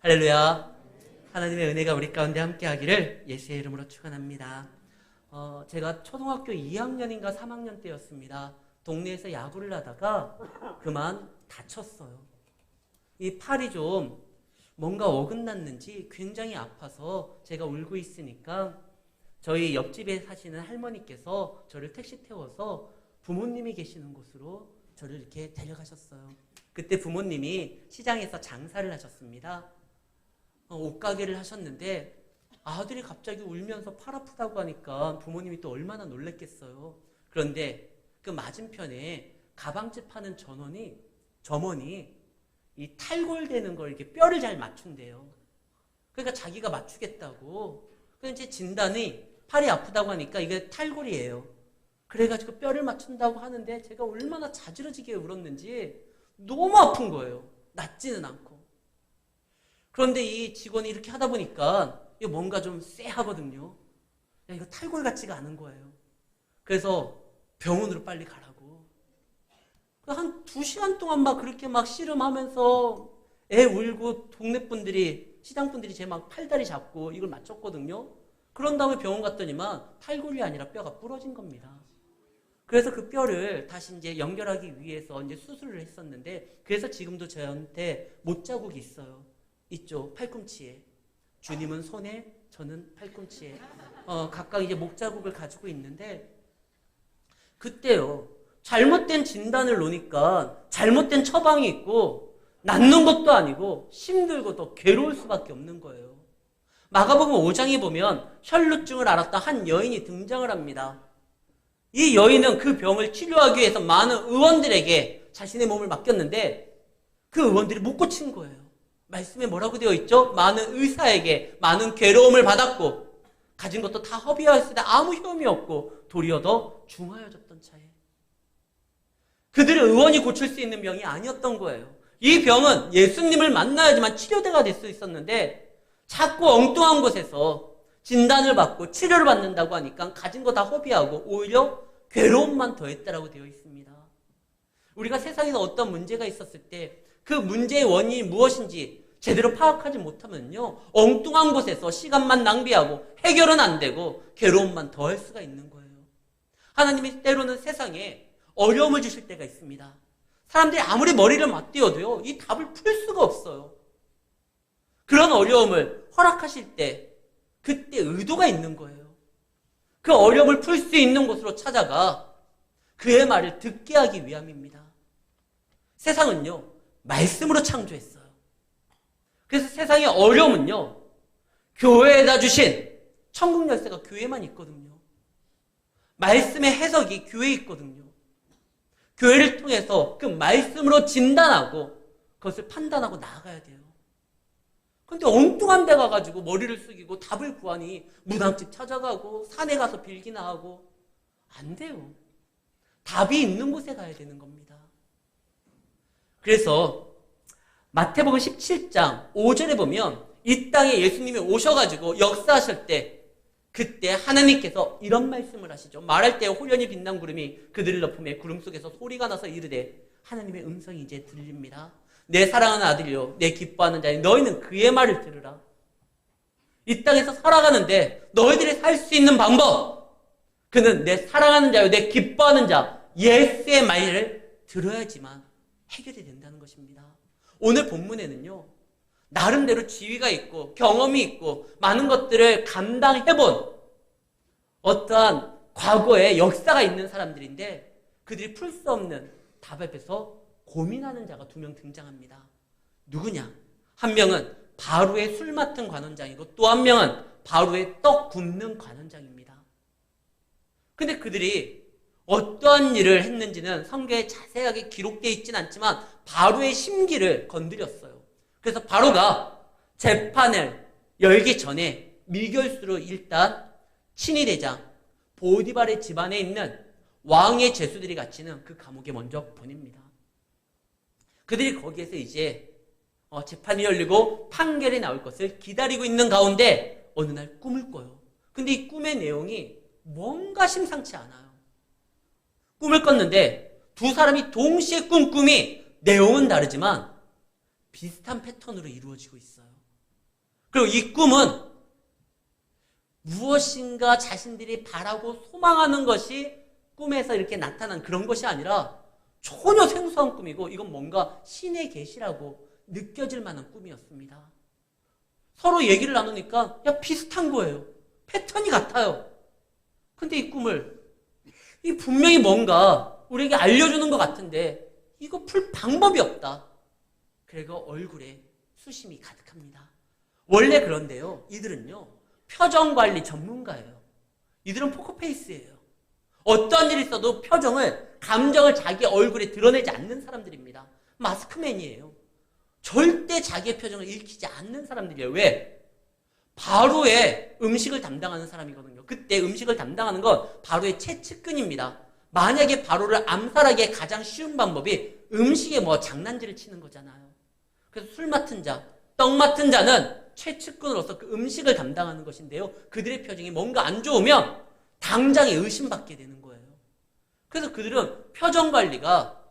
할렐루야. 하나님의 은혜가 우리 가운데 함께 하기를 예수의 이름으로 축원합니다. 제가 초등학교 2학년인가 3학년 때였습니다. 동네에서 야구를 하다가 그만 다쳤어요. 이 팔이 좀 뭔가 어긋났는지 굉장히 아파서 제가 울고 있으니까 저희 옆집에 사시는 할머니께서 저를 택시 태워서 부모님이 계시는 곳으로 저를 이렇게 데려가셨어요. 그때 부모님이 시장에서 장사를 하셨습니다. 옷가게를 하셨는데 아들이 갑자기 울면서 팔 아프다고 하니까 부모님이 또 얼마나 놀랬겠어요. 그런데 그 맞은편에 가방집 하는 점원이 이 탈골되는 걸 이렇게 뼈를 잘 맞춘대요. 그러니까 자기가 맞추겠다고. 그래서 이제 진단이 팔이 아프다고 하니까 이게 탈골이에요. 그래가지고 뼈를 맞춘다고 하는데 제가 얼마나 자지러지게 울었는지 너무 아픈 거예요. 낫지는 않고. 그런데 이 직원이 이렇게 하다 보니까 이거 뭔가 좀 쎄하거든요. 야, 이거 탈골 같지가 않은 거예요. 그래서 병원으로 빨리 가라고. 한 2시간 동안 막 그렇게 막 씨름하면서 애 울고 동네 분들이, 시장 분들이 제 막 팔다리 잡고 이걸 맞췄거든요. 그런 다음에 병원 갔더니만 탈골이 아니라 뼈가 부러진 겁니다. 그래서 그 뼈를 다시 이제 연결하기 위해서 이제 수술을 했었는데, 그래서 지금도 저한테 못자국이 있어요. 있죠. 팔꿈치에. 주님은 손에, 저는 팔꿈치에. 각각 이제 목자국을 가지고 있는데, 그때요. 잘못된 진단을 놓으니까 잘못된 처방이 있고, 낫는 것도 아니고 힘들고 더 괴로울 수밖에 없는 거예요. 마가복음 5장에 보면 혈루증을 앓았던 한 여인이 등장을 합니다. 이 여인은 그 병을 치료하기 위해서 많은 의원들에게 자신의 몸을 맡겼는데 그 의원들이 못 고친 거예요. 말씀에 뭐라고 되어 있죠? 많은 의사에게 많은 괴로움을 받았고 가진 것도 다 허비하였을 때 아무 효험이 없고 도리어 더 중하여졌던 차에 그들의 의원이 고칠 수 있는 병이 아니었던 거예요. 이 병은 예수님을 만나야지만 치료대가 될 수 있었는데 자꾸 엉뚱한 곳에서 진단을 받고 치료를 받는다고 하니까 가진 거 다 허비하고 오히려 괴로움만 더했다라고 되어 있습니다. 우리가 세상에서 어떤 문제가 있었을 때 그 문제의 원인이 무엇인지 제대로 파악하지 못하면요, 엉뚱한 곳에서 시간만 낭비하고 해결은 안 되고 괴로움만 더할 수가 있는 거예요. 하나님이 때로는 세상에 어려움을 주실 때가 있습니다. 사람들이 아무리 머리를 맞대어도요, 이 답을 풀 수가 없어요. 그런 어려움을 허락하실 때 그때 의도가 있는 거예요. 그 어려움을 풀 수 있는 곳으로 찾아가 그의 말을 듣게 하기 위함입니다. 세상은요, 말씀으로 창조했어요. 그래서 세상의 어려움은요, 교회에다 주신 천국 열쇠가 교회만 있거든요. 말씀의 해석이 교회에 있거든요. 교회를 통해서 그 말씀으로 진단하고 그것을 판단하고 나아가야 돼요. 근데 엉뚱한 데 가가지고 머리를 숙이고 답을 구하니 무당집 찾아가고 산에 가서 빌기나 하고 안 돼요. 답이 있는 곳에 가야 되는 겁니다. 그래서 마태복음 17장 5절에 보면 이 땅에 예수님이 오셔가지고 역사하실 때 그때 하나님께서 이런 말씀을 하시죠. 말할 때 호련히 빛난 구름이 그들을 덮음에 구름 속에서 소리가 나서 이르되 하나님의 음성이 이제 들립니다. 내 사랑하는 아들이요 내 기뻐하는 자니 너희는 그의 말을 들으라. 이 땅에서 살아가는데 너희들이 살 수 있는 방법, 그는 내 사랑하는 자요 내 기뻐하는 자 예수의 말을 들어야지만 해결이 된다는 것입니다. 오늘 본문에는요, 나름대로 지위가 있고 경험이 있고 많은 것들을 감당해본 어떠한 과거의 역사가 있는 사람들인데 그들이 풀 수 없는 답 앞에서 고민하는 자가 2명 등장합니다. 누구냐? 한 명은 바로의 술 맡은 관원장이고 또 한 명은 바로의 떡 굽는 관원장입니다. 근데 그들이 어떠한 일을 했는지는 성경에 자세하게 기록되어 있지는 않지만 바로의 심기를 건드렸어요. 그래서 바로가 재판을 열기 전에 미결수로 일단 친위대장 보디발의 집안에 있는 왕의 죄수들이 갇히는 그 감옥에 먼저 보냅니다. 그들이 거기에서 이제 재판이 열리고 판결이 나올 것을 기다리고 있는 가운데 어느 날 꿈을 꿔요. 근데 이 꿈의 내용이 뭔가 심상치 않아요. 꿈을 꿨는데 두 사람이 동시에 꾼 꿈이 내용은 다르지만 비슷한 패턴으로 이루어지고 있어요. 그리고 이 꿈은 무엇인가 자신들이 바라고 소망하는 것이 꿈에서 이렇게 나타난 그런 것이 아니라 전혀 생소한 꿈이고 이건 뭔가 신의 계시라고 느껴질 만한 꿈이었습니다. 서로 얘기를 나누니까 비슷한 거예요. 패턴이 같아요. 근데 이 꿈을 분명히 뭔가 우리에게 알려주는 것 같은데 이거 풀 방법이 없다. 그리고 얼굴에 수심이 가득합니다. 원래 그런데요. 이들은요. 표정관리 전문가예요. 이들은 포커페이스예요. 어떤 일이 있어도 감정을 자기 얼굴에 드러내지 않는 사람들입니다. 마스크맨이에요. 절대 자기의 표정을 읽히지 않는 사람들이에요. 왜? 바로의 음식을 담당하는 사람이거든요. 그때 음식을 담당하는 건 바로의 최측근입니다. 만약에 바로를 암살하기에 가장 쉬운 방법이 음식에 장난질을 치는 거잖아요. 그래서 술 맡은 자, 떡 맡은 자는 최측근으로서 그 음식을 담당하는 것인데요. 그들의 표정이 뭔가 안 좋으면 당장에 의심받게 되는 거예요. 그래서 그들은 표정 관리가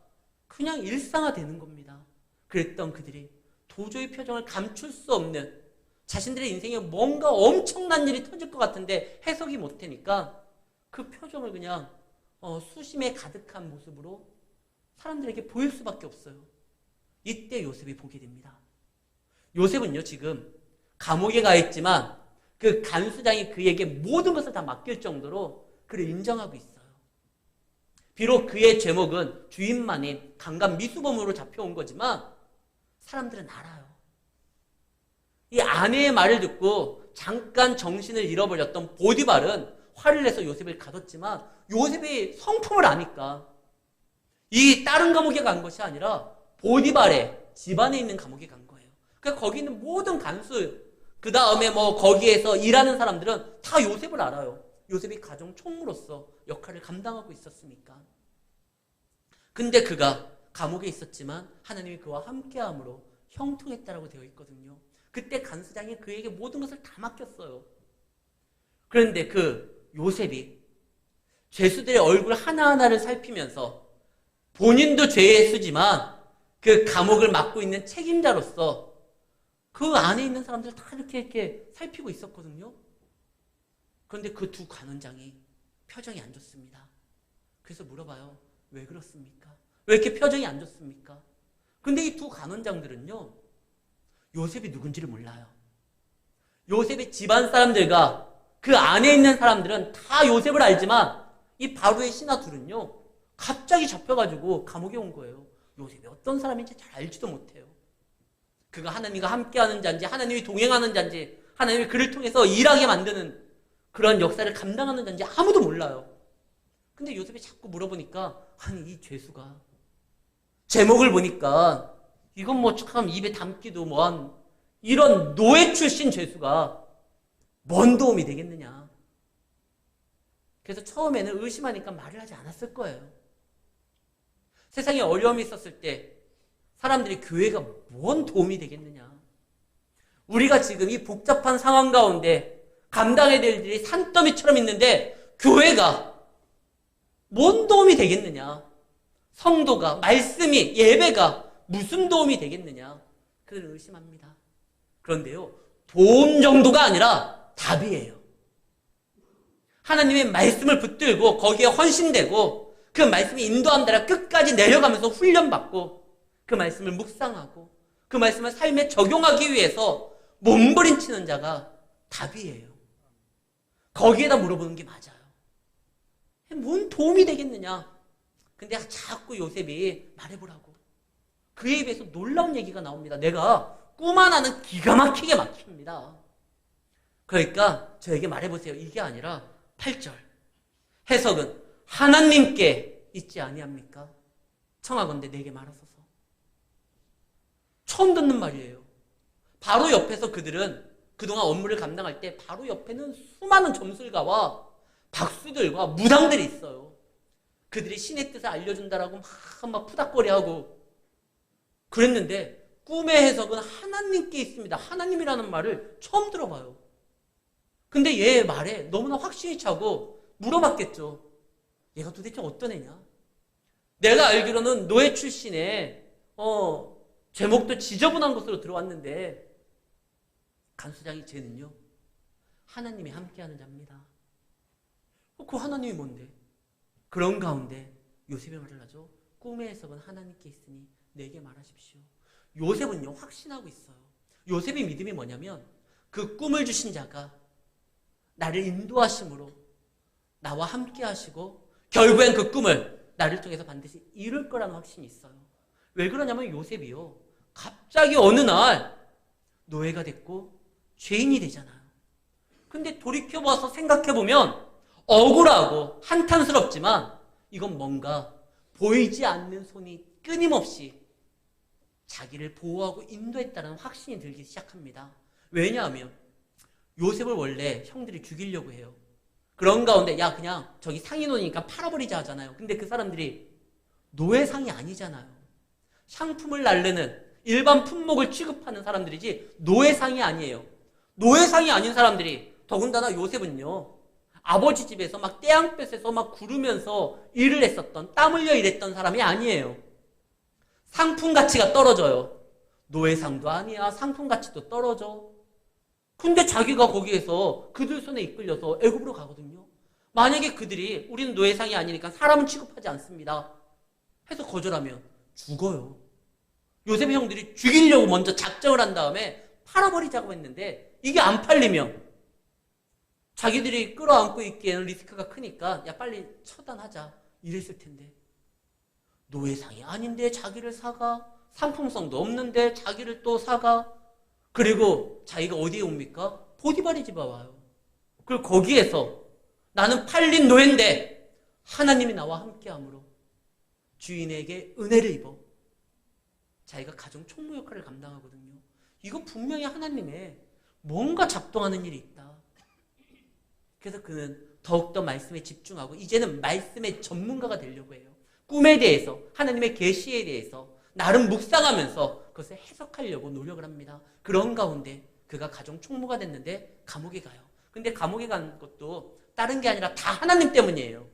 그냥 일상화되는 겁니다. 그랬던 그들이 도저히 표정을 감출 수 없는 자신들의 인생에 뭔가 엄청난 일이 터질 것 같은데 해석이 못하니까 그 표정을 그냥 수심에 가득한 모습으로 사람들에게 보일 수밖에 없어요. 이때 요셉이 보게 됩니다. 요셉은요 지금 감옥에 가 있지만 그 간수장이 그에게 모든 것을 다 맡길 정도로 그를 인정하고 있어요. 비록 그의 제목은 주인만인 강간 미수범으로 잡혀온 거지만 사람들은 알아요. 이 아내의 말을 듣고 잠깐 정신을 잃어버렸던 보디발은 화를 내서 요셉을 가뒀지만 요셉이 성품을 아니까 이 다른 감옥에 간 것이 아니라 보디발의 집안에 있는 감옥에 간 거예요. 그러니까 거기 있는 모든 간수, 그 다음에 거기에서 일하는 사람들은 다 요셉을 알아요. 요셉이 가정 총무로서 역할을 감당하고 있었으니까. 근데 그가 감옥에 있었지만 하나님이 그와 함께함으로 형통했다라고 되어 있거든요. 그때 간수장이 그에게 모든 것을 다 맡겼어요. 그런데 그 요셉이 죄수들의 얼굴 하나하나를 살피면서 본인도 죄의 수지만 그 감옥을 맡고 있는 책임자로서 그 안에 있는 사람들을 다 이렇게 살피고 있었거든요. 그런데 그 두 관원장이 표정이 안 좋습니다. 그래서 물어봐요. 왜 그렇습니까? 왜 이렇게 표정이 안 좋습니까? 근데 이 두 관원장들은요. 요셉이 누군지를 몰라요. 요셉의 집안 사람들과 그 안에 있는 사람들은 다 요셉을 알지만 이 바로의 신하 둘은요. 갑자기 잡혀가지고 감옥에 온 거예요. 요셉이 어떤 사람인지 잘 알지도 못해요. 그가 하나님과 함께하는 자인지 하나님이 동행하는 자인지 하나님이 그를 통해서 일하게 만드는 그런 역사를 감당하는 자인지 아무도 몰라요. 근데 요셉이 자꾸 물어보니까 아니 이 죄수가 제목을 보니까 이건 참 입에 담기도 뭐한 이런 노예 출신 죄수가 뭔 도움이 되겠느냐. 그래서 처음에는 의심하니까 말을 하지 않았을 거예요. 세상에 어려움이 있었을 때 사람들이 교회가 뭔 도움이 되겠느냐. 우리가 지금 이 복잡한 상황 가운데 감당해야 될 일이 산더미처럼 있는데 교회가 뭔 도움이 되겠느냐. 성도가, 말씀이, 예배가 무슨 도움이 되겠느냐. 그를 의심합니다. 그런데요. 도움 정도가 아니라 답이에요. 하나님의 말씀을 붙들고 거기에 헌신되고 그 말씀이 인도한 대로 끝까지 내려가면서 훈련받고 그 말씀을 묵상하고 그 말씀을 삶에 적용하기 위해서 몸부림치는 자가 답이에요. 거기에다 물어보는 게 맞아요. 뭔 도움이 되겠느냐. 근데 자꾸 요셉이 말해보라고. 그에 비해서 놀라운 얘기가 나옵니다. 내가 꿈 하나는 기가 막히게 막힙니다. 그러니까 저에게 말해보세요. 이게 아니라 8절. 해석은 하나님께 있지 아니합니까? 청하건대 내게 말하소서. 처음 듣는 말이에요. 바로 옆에서 그들은 그동안 업무를 감당할 때 바로 옆에는 수많은 점술가와 박수들과 무당들이 있어요. 그들이 신의 뜻을 알려준다라고 막 푸닥거리하고 그랬는데 꿈의 해석은 하나님께 있습니다. 하나님이라는 말을 처음 들어봐요. 근데 얘의 말에 너무나 확신이 차고 물어봤겠죠. 얘가 도대체 어떤 애냐? 내가 알기로는 노예 출신에 제목도 지저분한 것으로 들어왔는데 간수장이 쟤는요, 하나님이 함께하는 자입니다. 그 하나님이 뭔데? 그런 가운데 요셉이 말을 하죠. 꿈의 해석은 하나님께 있으니 내게 말하십시오. 요셉은요, 확신하고 있어요. 요셉의 믿음이 뭐냐면 그 꿈을 주신 자가 나를 인도하심으로 나와 함께 하시고 결국엔 그 꿈을 나를 통해서 반드시 이룰 거라는 확신이 있어요. 왜 그러냐면 요셉이요, 갑자기 어느 날 노예가 됐고 죄인이 되잖아요. 근데 돌이켜봐서 생각해보면 억울하고 한탄스럽지만 이건 뭔가 보이지 않는 손이 끊임없이 자기를 보호하고 인도했다는 확신이 들기 시작합니다. 왜냐하면 요셉을 원래 형들이 죽이려고 해요. 그런 가운데 야 그냥 저기 상인원이니까 팔아버리자 하잖아요. 근데 그 사람들이 노예상이 아니잖아요. 상품을 날르는 일반 품목을 취급하는 사람들이지 노예상이 아니에요. 노예상이 아닌 사람들이, 더군다나 요셉은요, 아버지 집에서 막 떼양볕에서 막 구르면서 일을 했었던, 땀 흘려 일했던 사람이 아니에요. 상품 가치가 떨어져요. 노예상도 아니야. 상품 가치도 떨어져. 근데 자기가 거기에서 그들 손에 이끌려서 애굽으로 가거든요. 만약에 그들이 우리는 노예상이 아니니까 사람은 취급하지 않습니다 해서 거절하면 죽어요. 요셉의 형들이 죽이려고 먼저 작정을 한 다음에 팔아버리자고 했는데 이게 안 팔리면 자기들이 끌어안고 있기에는 리스크가 크니까 야 빨리 처단하자 이랬을 텐데, 노예상이 아닌데 자기를 사가, 상품성도 없는데 자기를 또 사가, 그리고 자기가 어디에 옵니까? 보디발의 집에 와요. 그리고 거기에서 나는 팔린 노예인데 하나님이 나와 함께함으로 주인에게 은혜를 입어 자기가 가정 총무 역할을 감당하거든요. 이거 분명히 하나님의 뭔가 작동하는 일이 있다. 그래서 그는 더욱더 말씀에 집중하고 이제는 말씀의 전문가가 되려고 해요. 꿈에 대해서, 하나님의 계시에 대해서 나름 묵상하면서 그것을 해석하려고 노력을 합니다. 그런 가운데 그가 가정 총무가 됐는데 감옥에 가요. 근데 감옥에 간 것도 다른 게 아니라 다 하나님 때문이에요.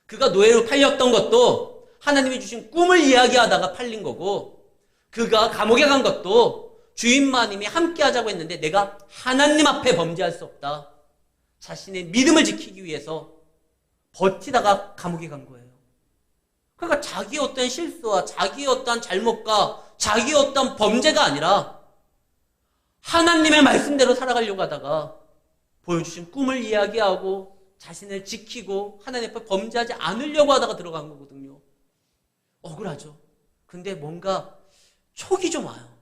그가 노예로 팔렸던 것도 하나님이 주신 꿈을 이야기하다가 팔린 거고, 그가 감옥에 간 것도 주인마님이 함께 하자고 했는데 내가 하나님 앞에 범죄할 수 없다, 자신의 믿음을 지키기 위해서 버티다가 감옥에 간 거예요. 그러니까 자기의 어떤 실수와 자기의 어떤 잘못과 자기의 어떤 범죄가 아니라 하나님의 말씀대로 살아가려고 하다가 보여주신 꿈을 이야기하고 자신을 지키고 하나님 앞에 범죄하지 않으려고 하다가 들어간 거거든요. 억울하죠. 근데 뭔가 촉이 좀 와요.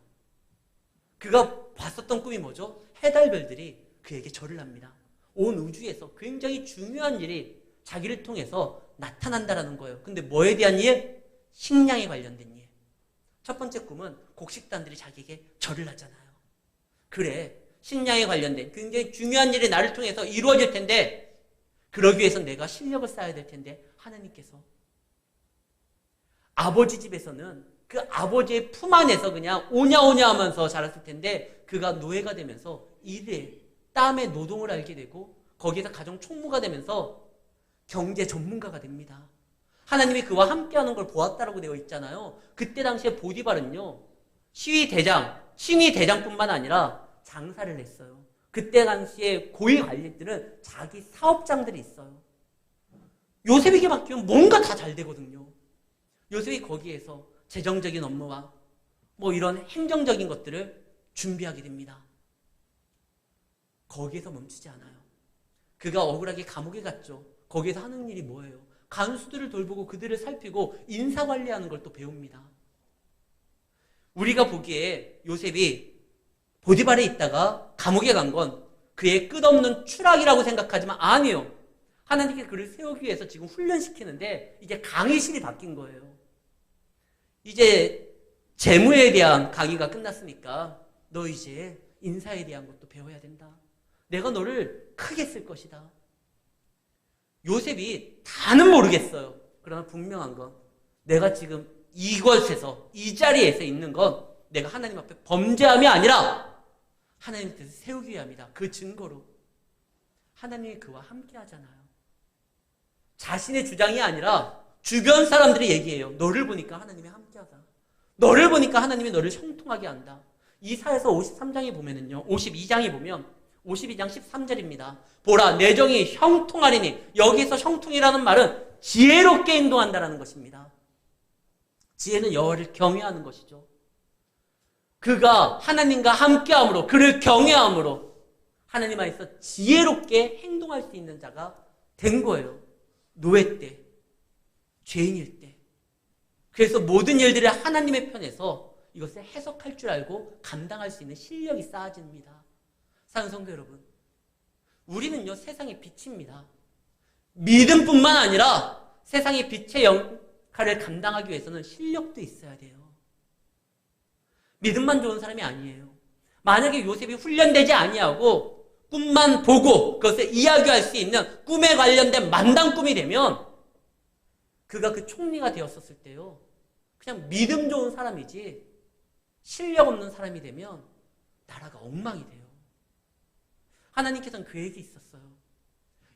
그가 봤었던 꿈이 뭐죠? 해달별들이 그에게 절을 합니다. 온 우주에서 굉장히 중요한 일이 자기를 통해서 나타난다라는 거예요. 근데 뭐에 대한 일? 식량에 관련된 일. 첫 번째 꿈은 곡식단들이 자기에게 절을 하잖아요. 그래, 식량에 관련된 굉장히 중요한 일이 나를 통해서 이루어질 텐데 그러기 위해서 내가 실력을 쌓아야 될 텐데 하나님께서, 아버지 집에서는 그 아버지의 품 안에서 그냥 오냐오냐 하면서 자랐을 텐데 그가 노예가 되면서 일에 땀의 노동을 알게 되고 거기에서 가정 총무가 되면서 경제 전문가가 됩니다. 하나님이 그와 함께하는 걸 보았다라고 되어 있잖아요. 그때 당시에 보디발은요, 신위 대장뿐만 아니라 장사를 했어요. 그때 당시에 고위 관리들은 자기 사업장들이 있어요. 요셉에게 맡기면 뭔가 다 잘 되거든요. 요셉이 거기에서 재정적인 업무와 뭐 이런 행정적인 것들을 준비하게 됩니다. 거기에서 멈추지 않아요. 그가 억울하게 감옥에 갔죠. 거기에서 하는 일이 뭐예요? 간수들을 돌보고 그들을 살피고 인사관리하는 걸 또 배웁니다. 우리가 보기에 요셉이 보디발에 있다가 감옥에 간 건 그의 끝없는 추락이라고 생각하지만 아니요. 하나님께 그를 세우기 위해서 지금 훈련시키는데 이제 강의실이 바뀐 거예요. 이제 재무에 대한 강의가 끝났으니까 너 이제 인사에 대한 것도 배워야 된다. 내가 너를 크게 쓸 것이다. 요셉이 다는 모르겠어요. 그러나 분명한 건 내가 지금 이곳에서 이 자리에서 있는 건 내가 하나님 앞에 범죄함이 아니라 하나님 뜻을 세우기 위함이다. 그 증거로 하나님이 그와 함께 하잖아요. 자신의 주장이 아니라 주변 사람들이 얘기해요. 너를 보니까 하나님이 함께 하다. 너를 보니까 하나님이 너를 형통하게 한다. 이사야서 53장에 보면은요, 52장에 보면 52장 13절입니다. 보라, 내 정이 형통하리니, 여기서 형통이라는 말은 지혜롭게 행동한다라는 것입니다. 지혜는 여호와를 경외하는 것이죠. 그가 하나님과 함께함으로, 그를 경외함으로 하나님 안에서 지혜롭게 행동할 수 있는 자가 된 거예요. 노예 때, 죄인일 때. 그래서 모든 일들을 하나님의 편에서 이것을 해석할 줄 알고 감당할 수 있는 실력이 쌓아집니다. 사랑하는 성도 여러분, 우리는요, 세상의 빛입니다. 믿음뿐만 아니라 세상의 빛의 역할을 감당하기 위해서는 실력도 있어야 돼요. 믿음만 좋은 사람이 아니에요. 만약에 요셉이 훈련되지 아니하고 꿈만 보고 그것을 이야기할 수 있는 꿈에 관련된 만당 꿈이 되면 그가 그 총리가 되었었을 때요, 그냥 믿음 좋은 사람이지 실력 없는 사람이 되면 나라가 엉망이 돼요. 하나님께서는 계획이 있었어요.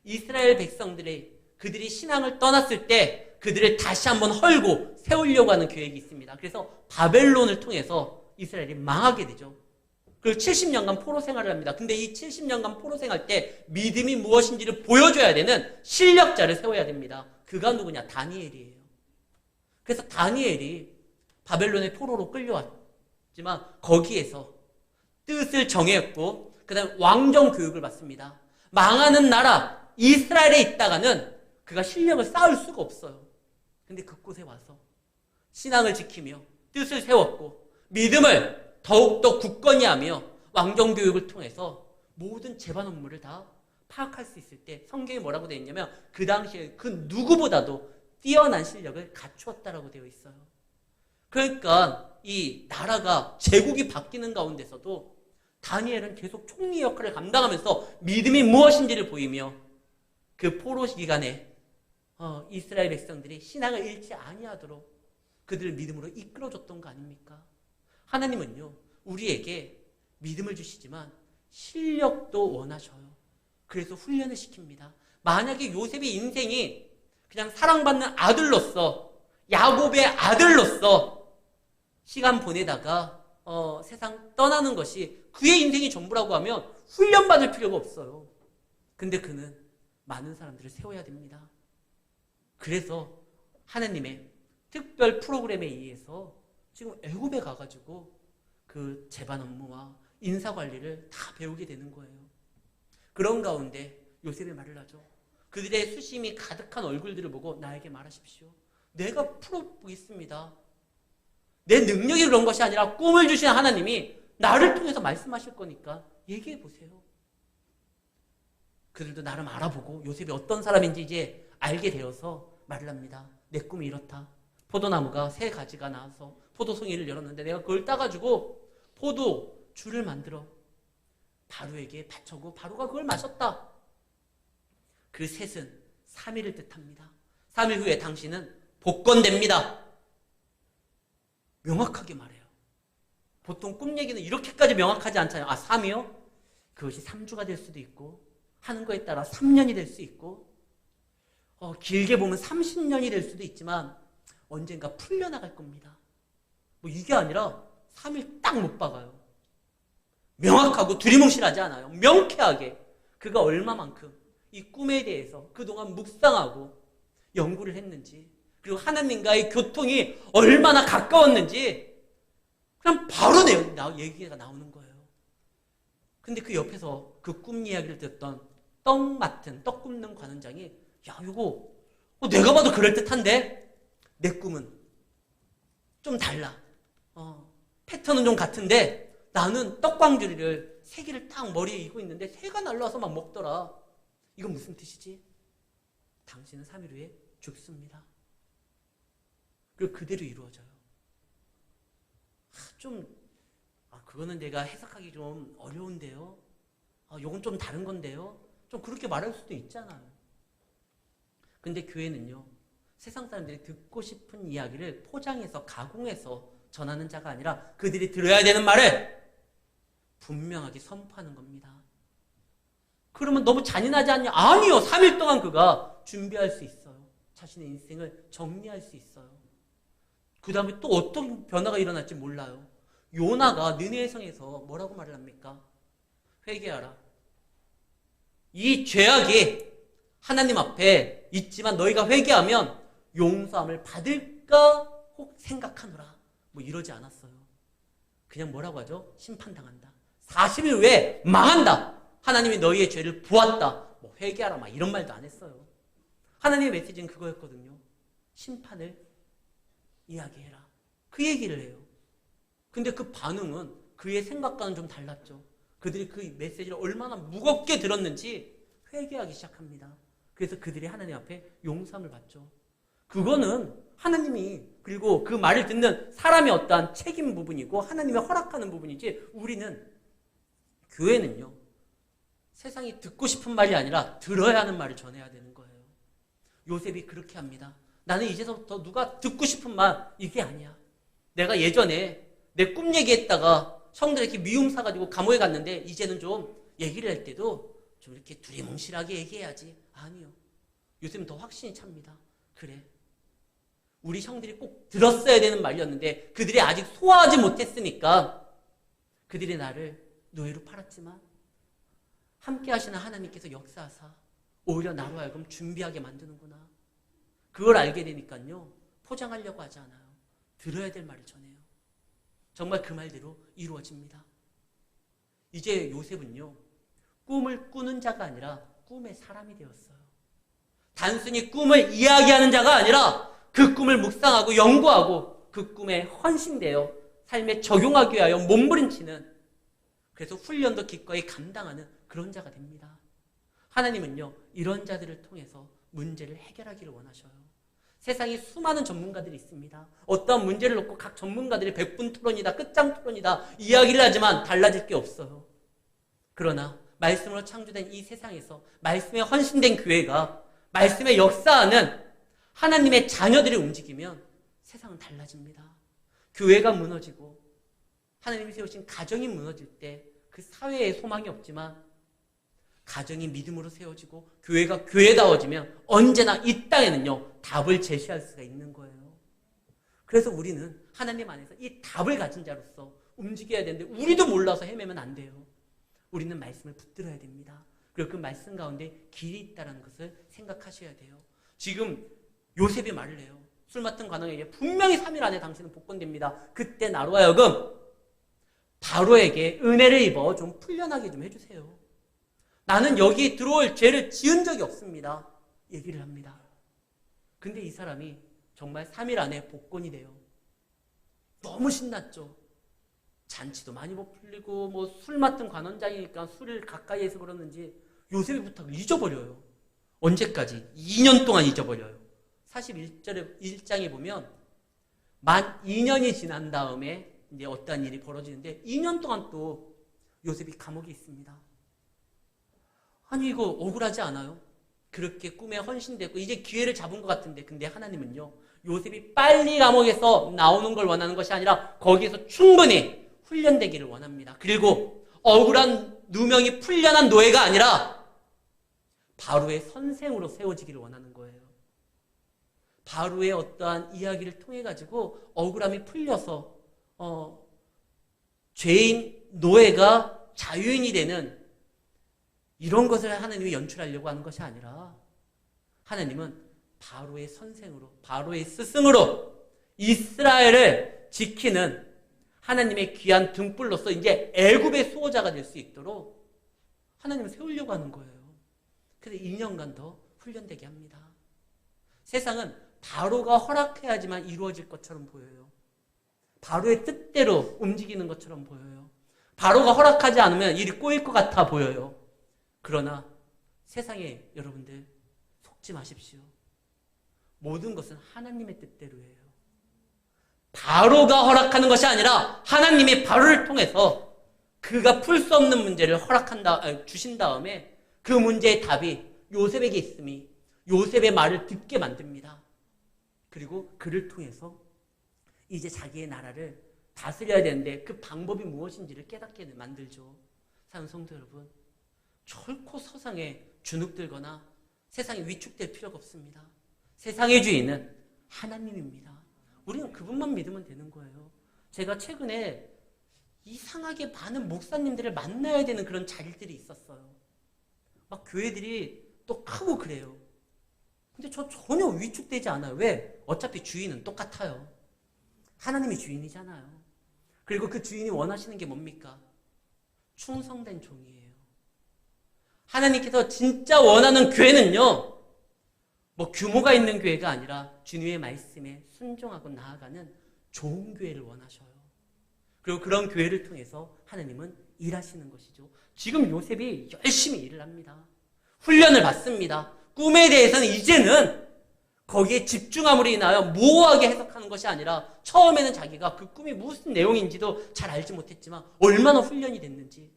이스라엘 백성들이 그들이 신앙을 떠났을 때 그들을 다시 한번 헐고 세우려고 하는 계획이 있습니다. 그래서 바벨론을 통해서 이스라엘이 망하게 되죠. 그리고 70년간 포로 생활을 합니다. 근데 이 70년간 포로 생활 때 믿음이 무엇인지를 보여줘야 되는 실력자를 세워야 됩니다. 그가 누구냐? 다니엘이에요. 그래서 다니엘이 바벨론의 포로로 끌려왔지만 거기에서 뜻을 정했고 그 다음에 왕정 교육을 받습니다. 망하는 나라 이스라엘에 있다가는 그가 실력을 쌓을 수가 없어요. 근데 그곳에 와서 신앙을 지키며 뜻을 세웠고 믿음을 더욱더 굳건히 하며 왕정 교육을 통해서 모든 재반 업무를 다 파악할 수 있을 때 성경에 뭐라고 되어 있냐면 그 당시에 그 누구보다도 뛰어난 실력을 갖추었다라고 되어 있어요. 그러니까 이 나라가 제국이 바뀌는 가운데서도 다니엘은 계속 총리 역할을 감당하면서 믿음이 무엇인지를 보이며 그 포로 기간에 이스라엘 백성들이 신앙을 잃지 아니하도록 그들을 믿음으로 이끌어줬던 거 아닙니까? 하나님은요, 우리에게 믿음을 주시지만 실력도 원하셔요. 그래서 훈련을 시킵니다. 만약에 요셉의 인생이 그냥 사랑받는 아들로서, 야곱의 아들로서 시간 보내다가 세상 떠나는 것이 그의 인생이 전부라고 하면 훈련받을 필요가 없어요. 근데 그는 많은 사람들을 세워야 됩니다. 그래서 하나님의 특별 프로그램에 의해서 지금 애굽에 가가지고 그 재반 업무와 인사 관리를 다 배우게 되는 거예요. 그런 가운데 요셉이 말을 하죠. 그들의 수심이 가득한 얼굴들을 보고 나에게 말하십시오. 내가 풀어보겠습니다. 내 능력이 그런 것이 아니라 꿈을 주신 하나님이 나를 통해서 말씀하실 거니까 얘기해 보세요. 그들도 나름 알아보고 요셉이 어떤 사람인지 이제 알게 되어서 말을 합니다. 내 꿈이 이렇다. 포도나무가 3가지가 나와서 포도송이를 열었는데 내가 그걸 따가지고 포도주를 만들어 바로에게 바쳐고 바로가 그걸 마셨다. 그 셋은 3일을 뜻합니다. 3일 후에 당신은 복권됩니다. 명확하게 말해요. 보통 꿈 얘기는 이렇게까지 명확하지 않잖아요. 3이요? 그것이 3주가 될 수도 있고 하는 거에 따라 3년이 될 수 있고 길게 보면 30년이 될 수도 있지만 언젠가 풀려나갈 겁니다. 뭐 이게 아니라 3일 딱 못 박아요. 명확하고 두리뭉실하지 않아요. 명쾌하게 그가 얼마만큼 이 꿈에 대해서 그동안 묵상하고 연구를 했는지 그리고 하나님과의 교통이 얼마나 가까웠는지 그냥 바로 얘기가 나오는 거예요. 근데 그 옆에서 그 꿈 이야기를 듣던 떡 굽는 관원장이 야 이거 내가 봐도 그럴듯한데 내 꿈은 좀 달라. 패턴은 좀 같은데 나는 떡광주리를 3개를 딱 머리에 이고 있는데 새가 날라와서 막 먹더라. 이건 무슨 뜻이지? 당신은 3일 후에 죽습니다. 그리고 그대로 이루어져요. 그거는 내가 해석하기 좀 어려운데요. 요건 좀 다른 건데요. 좀 그렇게 말할 수도 있잖아요. 근데 교회는요, 세상 사람들이 듣고 싶은 이야기를 포장해서 가공해서 전하는 자가 아니라 그들이 들어야 되는 말을 분명하게 선포하는 겁니다. 그러면 너무 잔인하지 않냐? 아니요. 3일 동안 그가 준비할 수 있어요. 자신의 인생을 정리할 수 있어요. 그 다음에 또 어떤 변화가 일어날지 몰라요. 요나가 느네의 성에서 뭐라고 말을 합니까? 회개하라. 이 죄악이 하나님 앞에 있지만 너희가 회개하면 용서함을 받을까 혹 생각하노라. 뭐 이러지 않았어요. 그냥 뭐라고 하죠? 심판당한다. 40일 후에 망한다. 하나님이 너희의 죄를 보았다. 뭐 회개하라 막 이런 말도 안 했어요. 하나님의 메시지는 그거였거든요. 심판을 이야기해라. 그 얘기를 해요. 근데 그 반응은 그의 생각과는 좀 달랐죠. 그들이 그 메시지를 얼마나 무겁게 들었는지 회개하기 시작합니다. 그래서 그들이 하나님 앞에 용서함을 받죠. 그거는 하나님이 그리고 그 말을 듣는 사람의 어떠한 책임 부분이고 하나님이 허락하는 부분이지 우리는 교회는요. 세상이 듣고 싶은 말이 아니라 들어야 하는 말을 전해야 되는 거예요. 요셉이 그렇게 합니다. 나는 이제부터 누가 듣고 싶은 말 이게 아니야. 내가 예전에 내 꿈 얘기했다가 성들에게 미움 사가지고 감옥에 갔는데 이제는 좀 얘기를 할 때도 좀 이렇게 두리뭉실하게 얘기해야지. 아니요. 요새는 더 확신이 찹니다. 그래. 우리 형들이 꼭 들었어야 되는 말이었는데 그들이 아직 소화하지 못했으니까 그들이 나를 노예로 팔았지만 함께 하시는 하나님께서 역사하사 오히려 나로 하여금 준비하게 만드는구나. 그걸 알게 되니까요. 포장하려고 하지 않아요. 들어야 될 말을 전해요. 정말 그 말대로 이루어집니다. 이제 요셉은요. 꿈을 꾸는 자가 아니라 꿈의 사람이 되었어요. 단순히 꿈을 이야기하는 자가 아니라 그 꿈을 묵상하고 연구하고 그 꿈에 헌신되어 삶에 적용하기 위하여 몸부림치는 그래서 훈련도 기꺼이 감당하는 그런 자가 됩니다. 하나님은요. 이런 자들을 통해서 문제를 해결하기를 원하셔요. 세상에 수많은 전문가들이 있습니다. 어떠한 문제를 놓고 각 전문가들이 100분 토론이다, 끝장 토론이다 이야기를 하지만 달라질 게 없어요. 그러나 말씀으로 창조된 이 세상에서 말씀에 헌신된 교회가 말씀에 역사하는 하나님의 자녀들이 움직이면 세상은 달라집니다. 교회가 무너지고 하나님이 세우신 가정이 무너질 때 그 사회에 소망이 없지만 가정이 믿음으로 세워지고 교회가 교회다워지면 언제나 이 땅에는요 답을 제시할 수가 있는 거예요. 그래서 우리는 하나님 안에서 이 답을 가진 자로서 움직여야 되는데 우리도 몰라서 헤매면 안 돼요. 우리는 말씀을 붙들어야 됩니다. 그리고 그 말씀 가운데 길이 있다는 것을 생각하셔야 돼요. 지금 요셉이 말을 해요. 술 맡은 관원에게 분명히 3일 안에 당신은 복권됩니다. 그때 나로 하여금 바로에게 은혜를 입어 좀 풀려나게 좀 해주세요. 나는 여기 들어올 죄를 지은 적이 없습니다. 얘기를 합니다. 근데 이 사람이 정말 3일 안에 복권이 돼요. 너무 신났죠. 잔치도 많이 못 풀리고 뭐 술 맡은 관원장이니까 술을 가까이에서 그러는지 요셉의 부탁을 잊어버려요. 언제까지? 2년 동안 잊어버려요. 41장에 보면 만 2년이 지난 다음에 이제 어떠한 일이 벌어지는데 2년 동안 또 요셉이 감옥에 있습니다. 아니 이거 억울하지 않아요? 그렇게 꿈에 헌신되고 이제 기회를 잡은 것 같은데 근데 하나님은요. 요셉이 빨리 감옥에서 나오는 걸 원하는 것이 아니라 거기에서 충분히 훈련되기를 원합니다. 그리고 억울한 누명이 풀려난 노예가 아니라 바로의 선생으로 세워지기를 원하는 거예요. 바로의 어떠한 이야기를 통해 가지고 억울함이 풀려서 죄인 노예가 자유인이 되는 이런 것을 하나님이 연출하려고 하는 것이 아니라 하나님은 바로의 선생으로 바로의 스승으로 이스라엘을 지키는 하나님의 귀한 등불로서 이제 애굽의 수호자가 될 수 있도록 하나님을 세우려고 하는 거예요. 그래서 2년간 더 훈련되게 합니다. 세상은 바로가 허락해야지만 이루어질 것처럼 보여요. 바로의 뜻대로 움직이는 것처럼 보여요. 바로가 허락하지 않으면 일이 꼬일 것 같아 보여요. 그러나 세상에 여러분들 속지 마십시오. 모든 것은 하나님의 뜻대로예요. 바로가 허락하는 것이 아니라 하나님이 바로를 통해서 그가 풀 수 없는 문제를 주신 다음에 그 문제의 답이 요셉에게 있음이 요셉의 말을 듣게 만듭니다. 그리고 그를 통해서 이제 자기의 나라를 다스려야 되는데 그 방법이 무엇인지를 깨닫게 만들죠. 사랑하는 성도 여러분, 결코 세상에 주눅들거나 세상에 위축될 필요가 없습니다. 세상의 주인은 하나님입니다. 우리는 그분만 믿으면 되는 거예요. 제가 최근에 이상하게 많은 목사님들을 만나야 되는 그런 자리들이 있었어요. 막 교회들이 또 크고 그래요. 근데 저 전혀 위축되지 않아요. 왜? 어차피 주인은 똑같아요. 하나님이 주인이잖아요. 그리고 그 주인이 원하시는 게 뭡니까? 충성된 종이에요. 하나님께서 진짜 원하는 교회는요, 뭐 규모가 있는 교회가 아니라 주님의 말씀에 순종하고 나아가는 좋은 교회를 원하셔요. 그리고 그런 교회를 통해서 하나님은 일하시는 것이죠. 지금 요셉이 열심히 일을 합니다. 훈련을 받습니다. 꿈에 대해서는 이제는 거기에 집중함으로 인하여 모호하게 해석하는 것이 아니라 처음에는 자기가 그 꿈이 무슨 내용인지도 잘 알지 못했지만 얼마나 훈련이 됐는지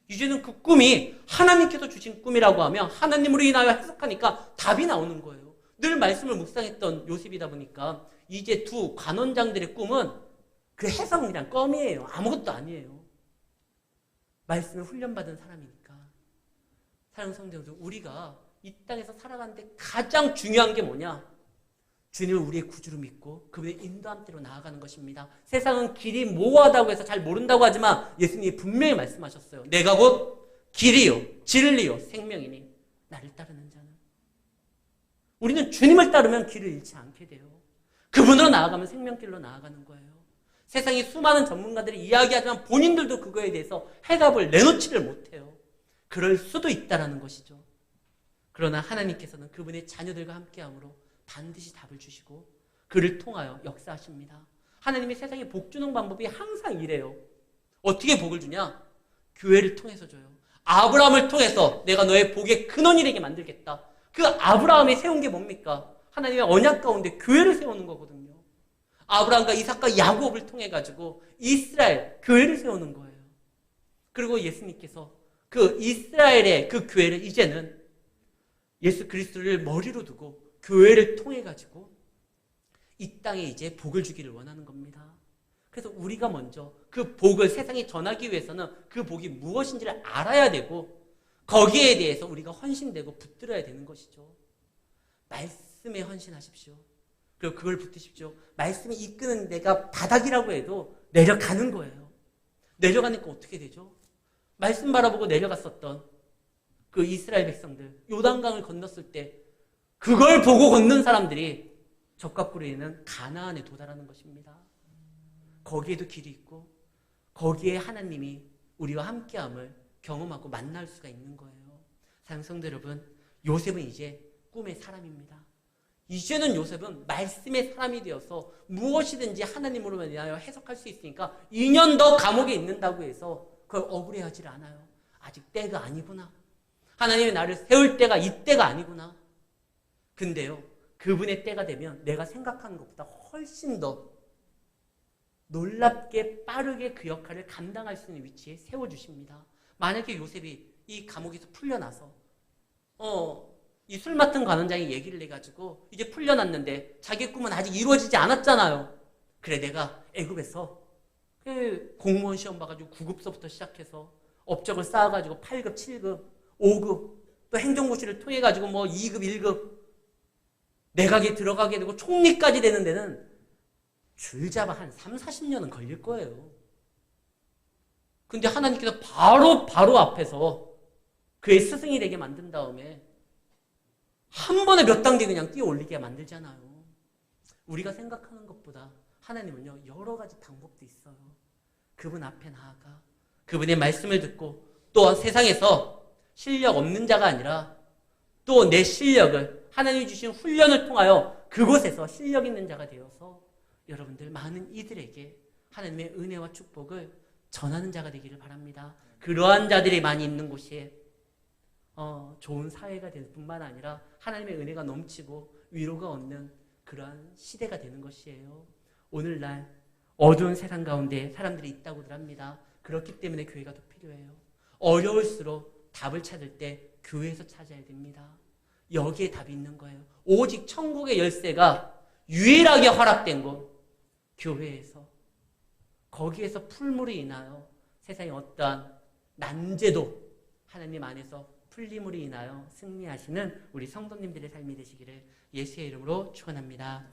이제는 그 꿈이 하나님께서 주신 꿈이라고 하면 하나님으로 인하여 해석하니까 답이 나오는 거예요. 늘 말씀을 묵상했던 요셉이다 보니까 이제 두 관원장들의 꿈은 그 해석은 그냥 껌이에요. 아무것도 아니에요. 말씀을 훈련받은 사람이니까. 사랑하는 성도들, 우리가 이 땅에서 살아가는데 가장 중요한 게 뭐냐? 주님을 우리의 구주로 믿고 그분의 인도함대로 나아가는 것입니다. 세상은 길이 모호하다고 해서 잘 모른다고 하지만 예수님이 분명히 말씀하셨어요. 내가 곧 길이요 진리요 생명이니 나를 따르는 자는. 우리는 주님을 따르면 길을 잃지 않게 돼요. 그분으로 나아가면 생명길로 나아가는 거예요. 세상이 수많은 전문가들이 이야기하지만 본인들도 그거에 대해서 해답을 내놓지를 못해요. 그럴 수도 있다라는 것이죠. 그러나 하나님께서는 그분의 자녀들과 함께함으로 반드시 답을 주시고 그를 통하여 역사하십니다. 하나님이 세상에 복 주는 방법이 항상 이래요. 어떻게 복을 주냐? 교회를 통해서 줘요. 아브라함을 통해서 내가 너의 복의 근원이 되게 만들겠다. 그 아브라함이 세운 게 뭡니까? 하나님의 언약 가운데 교회를 세우는 거거든요. 아브라함과 이삭과 야곱을 통해 가지고 이스라엘 교회를 세우는 거예요. 그리고 예수님께서 그 이스라엘의 그 교회를 이제는 예수 그리스도를 머리로 두고 교회를 통해 가지고 이 땅에 이제 복을 주기를 원하는 겁니다. 그래서 우리가 먼저 그 복을 세상에 전하기 위해서는 그 복이 무엇인지를 알아야 되고 거기에 대해서 우리가 헌신되고 붙들어야 되는 것이죠. 말씀에 헌신하십시오. 그리고 그걸 붙드십시오. 말씀이 이끄는 데가 바닥이라고 해도 내려가는 거예요. 내려가니까 어떻게 되죠? 말씀 바라보고 내려갔었던 그 이스라엘 백성들, 요단강을 건넜을 때 그걸 보고 걷는 사람들이 적각구리에는 가나안에 도달하는 것입니다. 거기에도 길이 있고 거기에 하나님이 우리와 함께함을 경험하고 만날 수가 있는 거예요. 사랑하는 성도 여러분, 요셉은 이제 꿈의 사람입니다. 이제는 요셉은 말씀의 사람이 되어서 무엇이든지 하나님으로 인하여 해석할 수 있으니까 2년 더 감옥에 있는다고 해서 그걸 억울해하지 않아요. 아직 때가 아니구나. 하나님이 나를 세울 때가 이때가 아니구나. 근데요, 그분의 때가 되면 내가 생각하는 것보다 훨씬 더 놀랍게 빠르게 그 역할을 감당할 수 있는 위치에 세워주십니다. 만약에 요셉이 이 감옥에서 풀려나서 이 술 맡은 관원장이 얘기를 해가지고 이제 풀려났는데 자기 꿈은 아직 이루어지지 않았잖아요. 그래, 내가 애굽에서 공무원 시험 봐가지고 9급서부터 시작해서 업적을 쌓아가지고 8급, 7급, 5급 또 행정고시를 통해가지고 뭐 2급, 1급 내각에 들어가게 되고 총리까지 되는 데는 줄잡아 한 3, 40년은 걸릴 거예요. 근데 하나님께서 바로 앞에서 그의 스승이 되게 만든 다음에 한 번에 몇 단계 그냥 뛰어 올리게 만들잖아요. 우리가 생각하는 것보다 하나님은요, 여러 가지 방법도 있어요. 그분 앞에 나아가 그분의 말씀을 듣고 또 세상에서 실력 없는 자가 아니라 또 내 실력을 하나님이 주신 훈련을 통하여 그곳에서 실력 있는 자가 되어서 여러분들 많은 이들에게 하나님의 은혜와 축복을 전하는 자가 되기를 바랍니다. 그러한 자들이 많이 있는 곳에 좋은 사회가 될 뿐만 아니라 하나님의 은혜가 넘치고 위로가 얻는 그러한 시대가 되는 것이에요. 오늘날 어두운 세상 가운데 사람들이 있다고들 합니다. 그렇기 때문에 교회가 더 필요해요. 어려울수록 답을 찾을 때 교회에서 찾아야 됩니다. 여기에 답이 있는 거예요. 오직 천국의 열쇠가 유일하게 허락된 곳, 교회에서. 거기에서 풀물이 인하여 세상의 어떠한 난제도 하나님 안에서 풀림으로 인하여 승리하시는 우리 성도님들의 삶이 되시기를 예수의 이름으로 축원합니다.